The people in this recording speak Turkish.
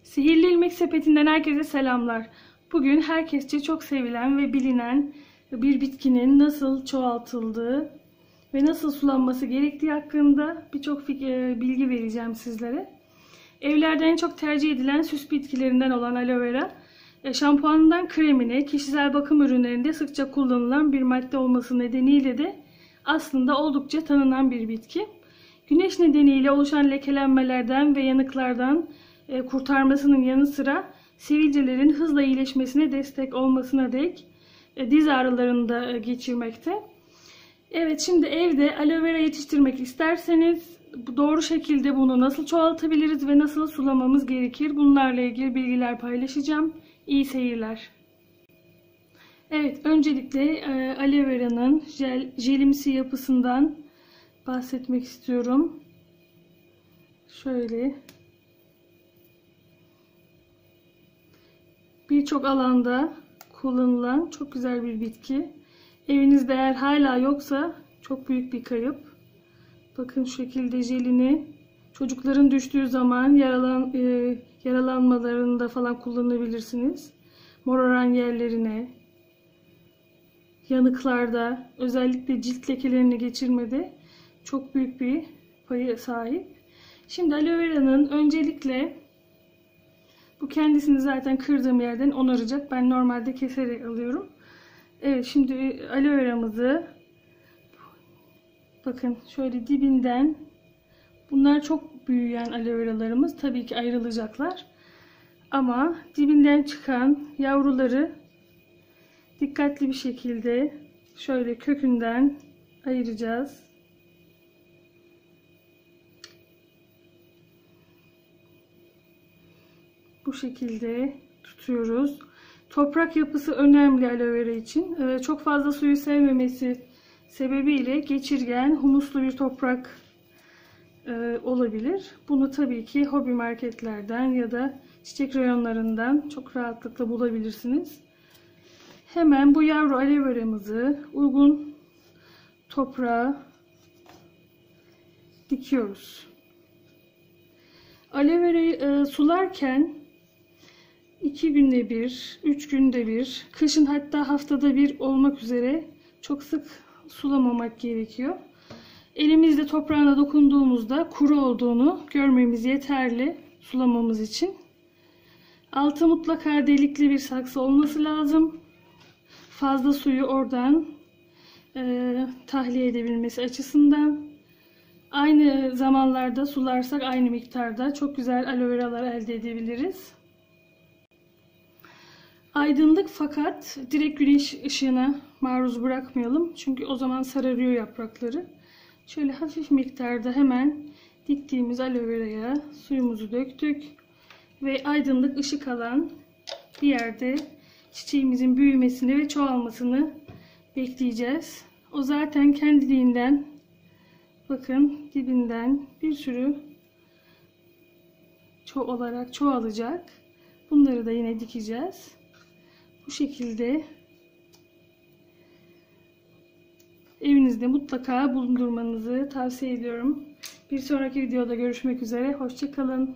Sihirli İlmek Sepeti'nden herkese selamlar. Bugün herkesçe çok sevilen ve bilinen bir bitkinin nasıl çoğaltıldığı ve nasıl sulanması gerektiği hakkında birçok bilgi vereceğim sizlere. Evlerde en çok tercih edilen süs bitkilerinden olan aloe vera, şampuanından kremine, kişisel bakım ürünlerinde sıkça kullanılan bir madde olması nedeniyle de aslında oldukça tanınan bir bitki. Güneş nedeniyle oluşan lekelenmelerden ve yanıklardan kurtarmasının yanı sıra sivilcelerin hızla iyileşmesine destek olmasına dek diz ağrılarını da geçirmekte. Evet, şimdi evde aloe vera yetiştirmek isterseniz doğru şekilde bunu nasıl çoğaltabiliriz ve nasıl sulamamız gerekir? Bunlarla ilgili bilgiler paylaşacağım. İyi seyirler. Evet, öncelikle aloe vera'nın jelimsi yapısından bahsetmek istiyorum. Şöyle. Birçok alanda kullanılan çok güzel bir bitki. Evinizde eğer hala yoksa çok büyük bir kayıp. Bakın şu şekilde jelini çocukların düştüğü zaman yaralanmalarında falan kullanabilirsiniz. Moraran yerlerine, yanıklarda, özellikle cilt lekelerini geçirmede çok büyük bir payı sahip. Şimdi aloe vera'nın öncelikle bu kendisini zaten kırdığım yerden onaracak. Ben normalde keserek alıyorum. Evet, şimdi aloe veramızı bakın şöyle dibinden, bunlar çok büyüyen aloe veralarımız, tabii ki ayrılacaklar. Ama dibinden çıkan yavruları dikkatli bir şekilde şöyle kökünden ayıracağız. Bu şekilde tutuyoruz. Toprak yapısı önemli aloe vera için. Çok fazla suyu sevmemesi sebebiyle geçirgen, humuslu bir toprak olabilir. Bunu tabii ki hobi marketlerden ya da çiçek reyonlarından çok rahatlıkla bulabilirsiniz. Hemen bu yavru aloe veramızı uygun toprağa dikiyoruz. Aloe verayı sularken 2 günde bir, 3 günde bir, kışın hatta haftada bir olmak üzere çok sık sulamamak gerekiyor. Elimizle toprağına dokunduğumuzda kuru olduğunu görmemiz yeterli sulamamız için. Altı mutlaka delikli bir saksı olması lazım. Fazla suyu oradan tahliye edebilmesi açısından. Aynı zamanlarda sularsak aynı miktarda çok güzel aloe veralar elde edebiliriz. Aydınlık fakat direkt güneş ışığına maruz bırakmayalım. Çünkü o zaman sararıyor yaprakları. Şöyle hafif miktarda hemen diktiğimiz aloe veraya suyumuzu döktük. Ve aydınlık ışık alan bir yerde çiçeğimizin büyümesini ve çoğalmasını bekleyeceğiz. O zaten kendiliğinden, bakın dibinden bir sürü olarak çoğalacak. Bunları da yine dikeceğiz. Bu şekilde evinizde mutlaka bulundurmanızı tavsiye ediyorum. Bir sonraki videoda görüşmek üzere. Hoşça kalın.